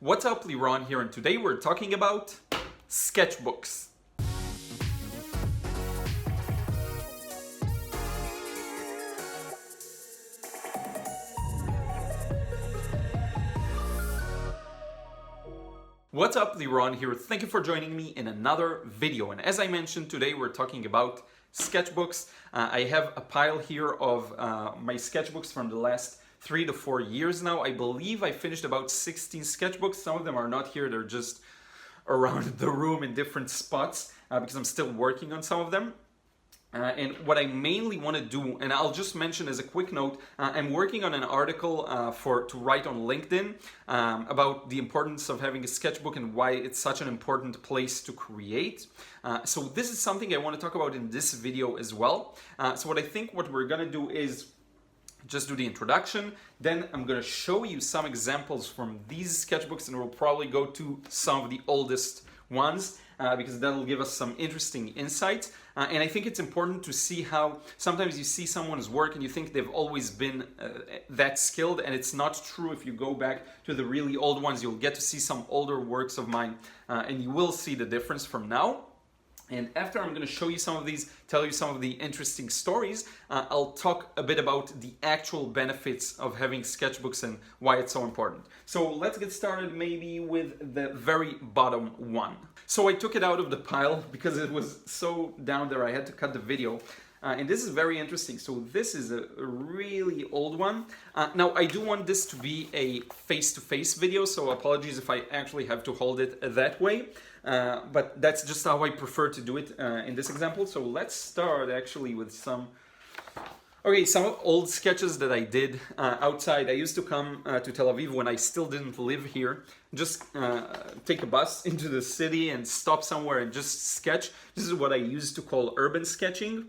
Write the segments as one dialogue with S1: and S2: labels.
S1: What's up, Liron here, and today we're talking about sketchbooks. What's up, Liron here. Thank you for joining me in another video. And as I mentioned, today we're talking about sketchbooks. I have a pile here of my sketchbooks from the last 3 to 4 years now. I believe I finished about 16 sketchbooks. Some of them are not here, they're just around the room in different spots because I'm still working on some of them. And what I mainly want to do, and I'll just mention as a quick note, I'm working on an article to write on LinkedIn about the importance of having a sketchbook and why it's such an important place to create. So this is something I want to talk about in this video as well. So what we're going to do is just do the introduction, then I'm going to show you some examples from these sketchbooks, and we'll probably go to some of the oldest ones because that'll give us some interesting insights. And I think it's important to see how sometimes you see someone's work and you think they've always been that skilled, and it's not true. If you go back to the really old ones, you'll get to see some older works of mine and you will see the difference from now. And after I'm going to show you some of these, tell you some of the interesting stories, I'll talk a bit about the actual benefits of having sketchbooks and why it's so important. So let's get started maybe with the very bottom one. So I took it out of the pile because it was so down there I had to cut the video. And this is very interesting. So this is a really old one. Now I do want this to be a face-to-face video, so apologies if I actually have to hold it that way. But that's just how I prefer to do it in this example. So let's start actually with some old sketches that I did outside. I used to come to Tel Aviv when I still didn't live here. Just take a bus into the city and stop somewhere and just sketch. This is what I used to call urban sketching.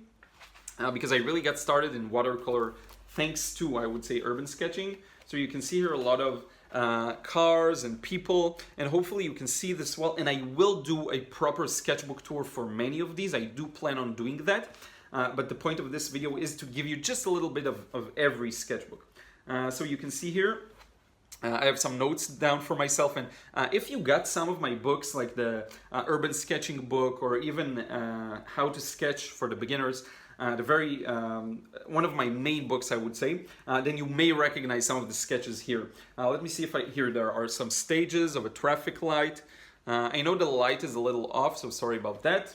S1: Because I really got started in watercolor thanks to, I would say, urban sketching. So you can see here a lot of cars and people, and hopefully you can see this well. And I will do a proper sketchbook tour for many of these. I do plan on doing that. But the point of this video is to give you just a little bit of every sketchbook. So you can see here, I have some notes down for myself, and if you got some of my books like the urban sketching book or even how to sketch for the beginners, one of my main books, I would say, then you may recognize some of the sketches here. Let me see if here there are some stages of a traffic light. I know the light is a little off, so sorry about that.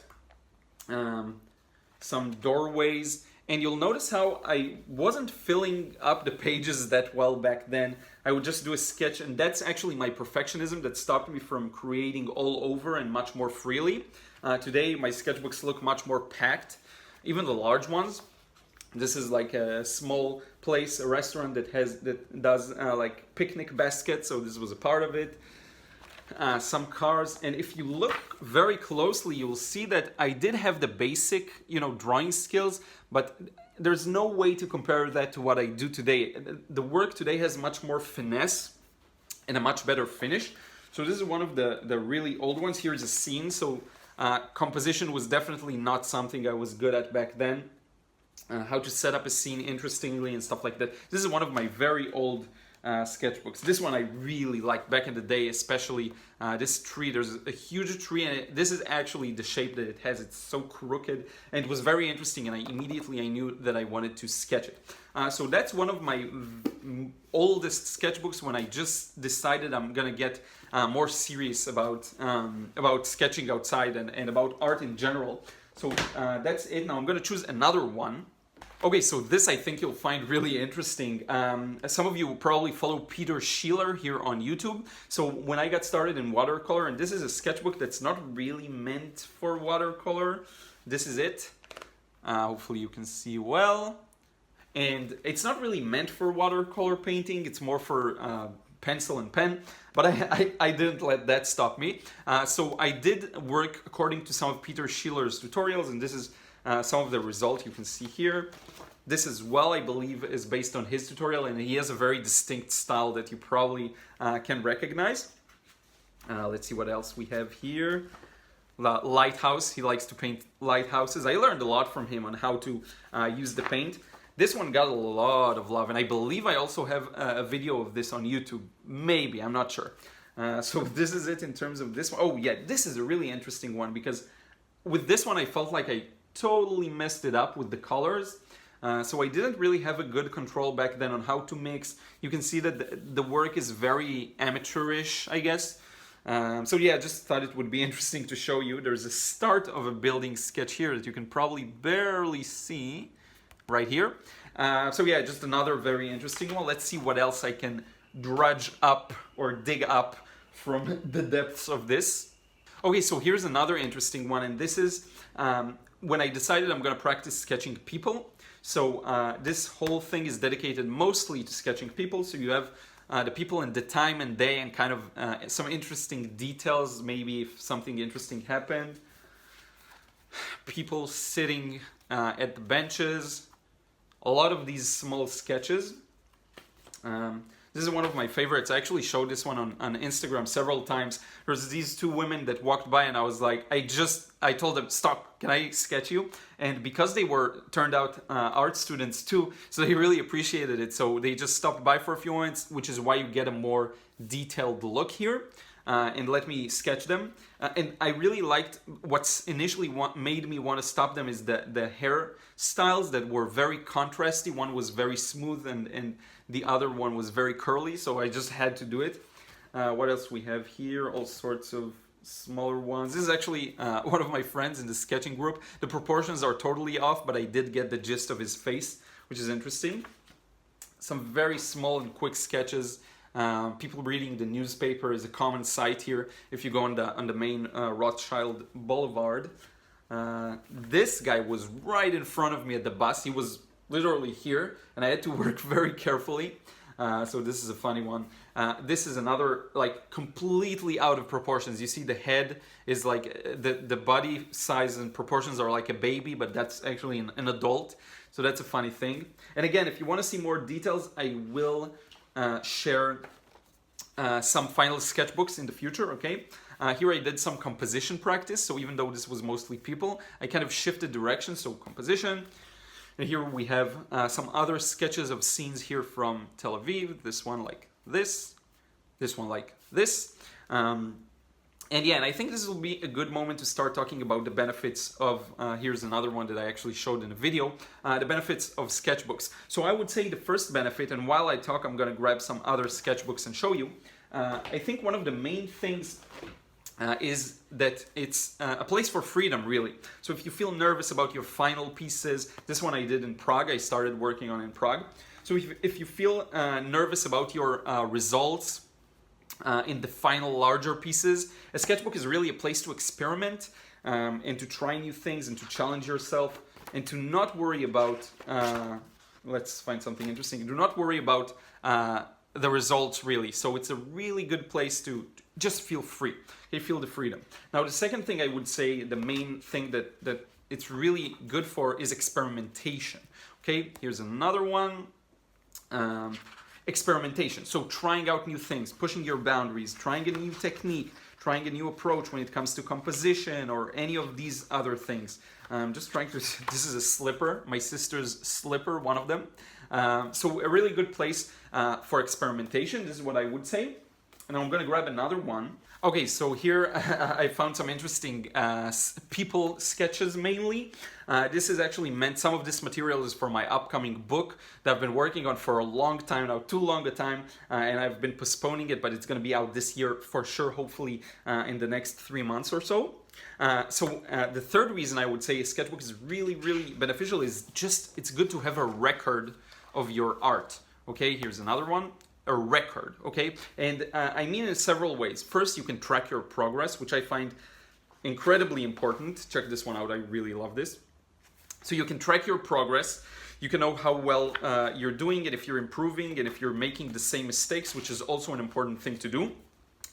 S1: Some doorways, and you'll notice how I wasn't filling up the pages that well back then. I would just do a sketch, and that's actually my perfectionism that stopped me from creating all over and much more freely. Today my sketchbooks look much more packed. Even the large ones. This is like a small place, a restaurant that does like picnic baskets, so this was a part of it. Some cars, and if you look very closely, you'll see that I did have the basic, drawing skills, but there's no way to compare that to what I do today. The work today has much more finesse and a much better finish. So this is one of the really old ones. Here's a scene. So composition was definitely not something I was good at back then. How to set up a scene interestingly and stuff like that. This is one of my very old sketchbooks. This one I really liked back in the day, especially this tree. There's a huge tree, and this is actually the shape that it has. It's so crooked, and it was very interesting, and I knew that I wanted to sketch it. So that's one of my oldest sketchbooks when I just decided I'm gonna get more serious about sketching outside and about art in general. So that's it. Now I'm gonna choose another one. Okay, so this I think you'll find really interesting. Some of you probably follow Peter Schiller here on YouTube. So when I got started in watercolor, and this is a sketchbook that's not really meant for watercolor. This is it. Hopefully you can see well. And it's not really meant for watercolor painting. It's more for pencil and pen, but I didn't let that stop me. So I did work according to some of Peter Schiller's tutorials, and this is some of the result you can see here. This as well, I believe, is based on his tutorial, and he has a very distinct style that you probably can recognize. Let's see what else we have here. Lighthouse, he likes to paint lighthouses. I learned a lot from him on how to use the paint. This one got a lot of love, and I believe I also have a video of this on YouTube. Maybe, I'm not sure. So this is it in terms of this one. Oh yeah, this is a really interesting one because with this one I felt like I totally messed it up with the colors. So I didn't really have a good control back then on how to mix. You can see that the work is very amateurish, I guess. So yeah, I just thought it would be interesting to show you. There's a start of a building sketch here that you can probably barely see right here. So yeah, just another very interesting one. Let's see what else I can drudge up or dig up from the depths of this. Okay, so here's another interesting one, and this is when I decided I'm going to practice sketching people. So this whole thing is dedicated mostly to sketching people. So you have the people and the time and day and kind of some interesting details, maybe if something interesting happened. People sitting at the benches. A lot of these small sketches. This is one of my favorites. I actually showed this one on Instagram several times. There's these two women that walked by and I was like, I told them, stop, can I sketch you? And because they turned out art students too, so they really appreciated it. So they just stopped by for a few moments, which is why you get a more detailed look here. And let me sketch them. And I really liked what's initially made me want to stop them is the hair styles that were very contrasty. One was very smooth and the other one was very curly, so I just had to do it. What else we have here? All sorts of smaller ones. This is actually one of my friends in the sketching group. The proportions are totally off, but I did get the gist of his face, which is interesting. Some very small and quick sketches. People reading the newspaper is a common sight here if you go on the main Rothschild Boulevard. This guy was right in front of me at the bus. He was literally here and I had to work very carefully. So this is a funny one. This is another like completely out of proportions. You see the head is like the body size and proportions are like a baby, but that's actually an adult. So that's a funny thing. And again, if you want to see more details, I will share some final sketchbooks in the future, okay? Here I did some composition practice, so even though this was mostly people, I kind of shifted direction, so composition. And here we have some other sketches of scenes here from Tel Aviv, this one like this one like this. And yeah, and I think this will be a good moment to start talking about the benefits of, here's another one that I actually showed in a video, the benefits of sketchbooks. So I would say the first benefit, and while I talk, I'm gonna grab some other sketchbooks and show you. I think one of the main things is that it's a place for freedom, really. So if you feel nervous about your final pieces, this one I did in Prague, I started working on in Prague. So if you feel nervous about your results, in the final larger pieces, a sketchbook is really a place to experiment and to try new things and to challenge yourself and to not worry about, let's find something interesting, do not worry about the results really. So it's a really good place to just feel free, okay, feel the freedom. Now the second thing I would say, the main thing that it's really good for is experimentation. Okay, here's another one. Experimentation, so trying out new things, pushing your boundaries, trying a new technique, trying a new approach when it comes to composition or any of these other things. Just trying to, this is a slipper, my sister's slipper, one of them. So a really good place for experimentation, this is what I would say. And I'm gonna grab another one. Okay, so here I found some interesting people sketches mainly. This is actually meant, some of this material is for my upcoming book that I've been working on for a long time now, too long a time, and I've been postponing it, but it's gonna be out this year for sure, hopefully in the next 3 months or so. The third reason I would say a sketchbook is really, really beneficial is just, it's good to have a record of your art. Okay, here's another one. A record, okay? And I mean in several ways. First, you can track your progress, which I find incredibly important. Check this one out, I really love this. So you can track your progress, you can know how well you're doing it, if you're improving, and if you're making the same mistakes, which is also an important thing to do.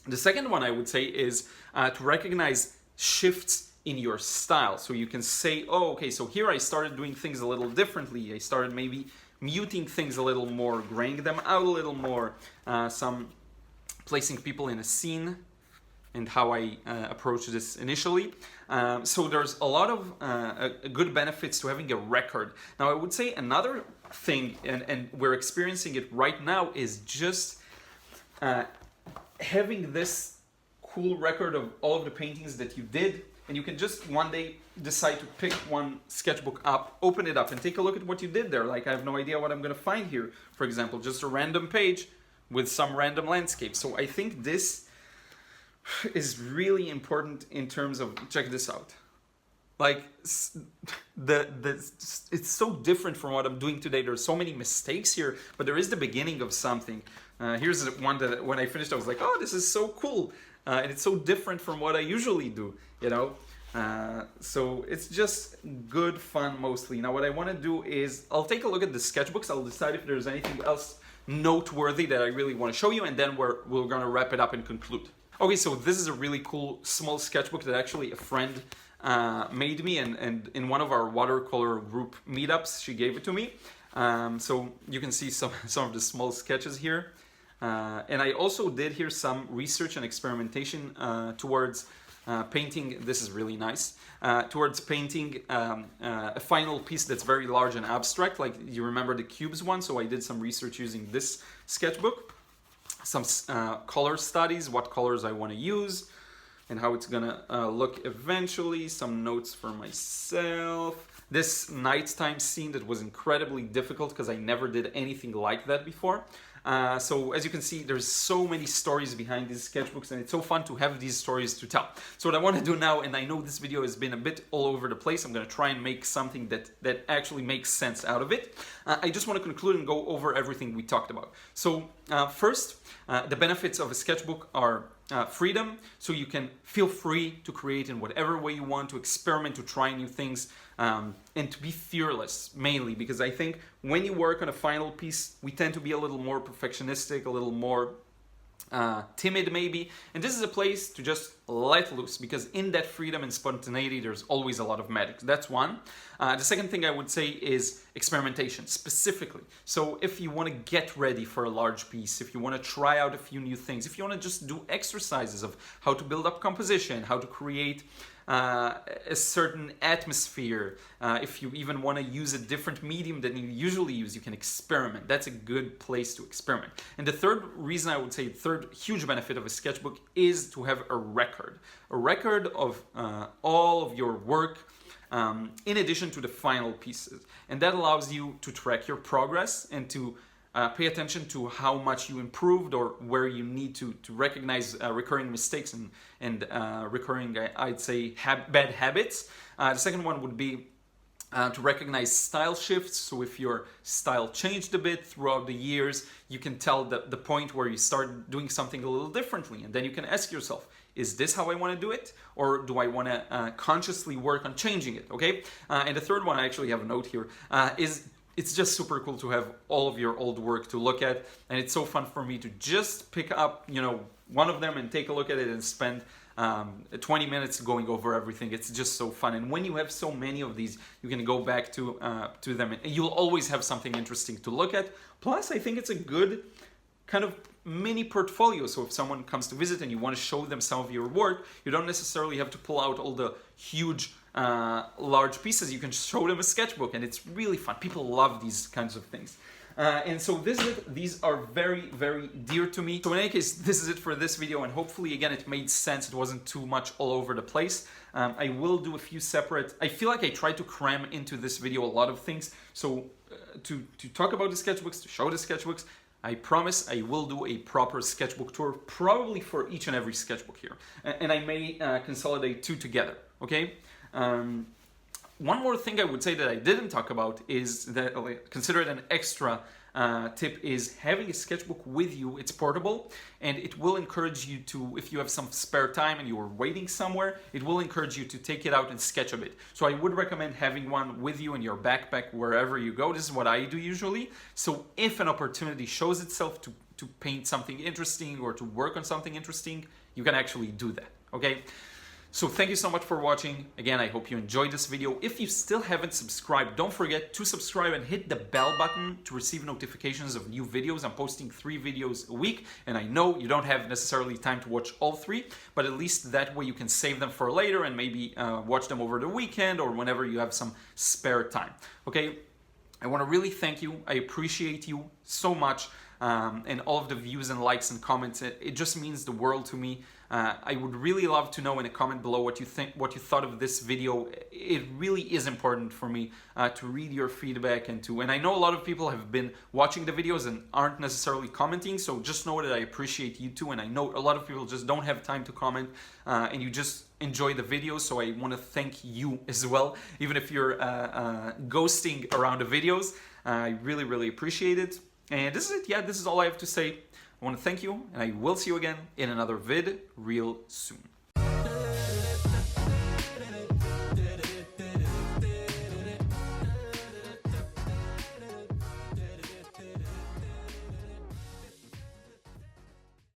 S1: The second one I would say is to recognize shifts in your style. So you can say, oh, okay, so here I started doing things a little differently. I started maybe muting things a little more, graying them out a little more, some placing people in a scene and how I approached this initially. So there's a lot of good benefits to having a record. Now I would say another thing, and we're experiencing it right now, is just having this cool record of all of the paintings that you did, and you can just one day decide to pick one sketchbook up, open it up, and take a look at what you did there. Like, I have no idea what I'm going to find here. For example, just a random page with some random landscape. So I think this is really important in terms of, check this out. Like, it's so different from what I'm doing today. There's so many mistakes here, but there is the beginning of something. Here's one that when I finished, I was like, oh, this is so cool. And it's so different from what I usually do, you know? So it's just good fun mostly. Now what I want to do is, I'll take a look at the sketchbooks. I'll decide if there's anything else noteworthy that I really want to show you, and then we're going to wrap it up and conclude. Okay, so this is a really cool small sketchbook that actually a friend made me, and in one of our watercolor group meetups, she gave it to me. So you can see some of the small sketches here. And I also did here some research and experimentation towards painting, this is really nice, towards painting a final piece that's very large and abstract, like you remember the cubes one, so I did some research using this sketchbook, some color studies, what colors I want to use, and how it's gonna look eventually, some notes for myself. This nighttime scene that was incredibly difficult because I never did anything like that before. So as you can see, there's so many stories behind these sketchbooks, and it's so fun to have these stories to tell. So what I want to do now, and I know this video has been a bit all over the place, I'm going to try and make something that actually makes sense out of it. I just want to conclude and go over everything we talked about. So first, the benefits of a sketchbook are freedom, so you can feel free to create in whatever way you want, to experiment, to try new things, and to be fearless, mainly, because I think when you work on a final piece, we tend to be a little more perfectionistic, a little more timid maybe, and this is a place to just let loose, because in that freedom and spontaneity there's always a lot of magic. That's one. The second thing I would say is experimentation, specifically. So if you want to get ready for a large piece, if you want to try out a few new things, if you want to just do exercises of how to build up composition, how to create a certain atmosphere, if you even want to use a different medium than you usually use, you can experiment. That's a good place to experiment. And the third reason I would say, the third huge benefit of a sketchbook is to have a record of all of your work, in addition to the final pieces. And that allows you to track your progress and to pay attention to how much you improved, or where you need to recognize recurring mistakes and recurring, I'd say, bad habits. The second one would be to recognize style shifts. So if your style changed a bit throughout the years, you can tell the point where you start doing something a little differently. And then you can ask yourself, is this how I want to do it? Or do I want to consciously work on changing it? Okay. And the third one, I actually have a note here, is it's just super cool to have all of your old work to look at. And it's so fun for me to just pick up, you know, one of them and take a look at it and spend 20 minutes going over everything. It's just so fun. And when you have so many of these, you can go back to them, and you'll always have something interesting to look at. Plus, I think it's a good kind of mini portfolio. So if someone comes to visit and you want to show them some of your work, you don't necessarily have to pull out all the huge large pieces. You can show them a sketchbook, and it's really fun. People love these kinds of things. And so these are very, very dear to me. So in any case, this is it for this video, and hopefully, again, it made sense. It wasn't too much all over the place. I will do a few separate, I feel like I tried to cram into this video a lot of things. So to talk about the sketchbooks, to show the sketchbooks, I promise I will do a proper sketchbook tour, probably for each and every sketchbook here. And I may consolidate two together, okay? One more thing I would say that I didn't talk about is that, consider it an extra tip, is having a sketchbook with you. It's portable, and it will encourage you to, if you have some spare time and you are waiting somewhere, it will encourage you to take it out and sketch a bit. So I would recommend having one with you in your backpack wherever you go. This is what I do usually. So if an opportunity shows itself to paint something interesting or to work on something interesting, you can actually do that, okay? So thank you so much for watching. Again, I hope you enjoyed this video. If you still haven't subscribed, don't forget to subscribe and hit the bell button to receive notifications of new videos. I'm posting 3 videos a week, and I know you don't have necessarily time to watch all 3, but at least that way you can save them for later and maybe watch them over the weekend or whenever you have some spare time. Okay? I want to really thank you. I appreciate you so much. and all of the views and likes and comments. It just means the world to me. I would really love to know in a comment below what you think, what you thought of this video. It really is important for me to read your feedback and I know a lot of people have been watching the videos and aren't necessarily commenting, so just know that I appreciate you too, and I know a lot of people just don't have time to comment and you just enjoy the videos, so I want to thank you as well, even if you're ghosting around the videos. I really appreciate it. And this is it. Yeah, this is all I have to say. I want to thank you, and I will see you again in another vid real soon.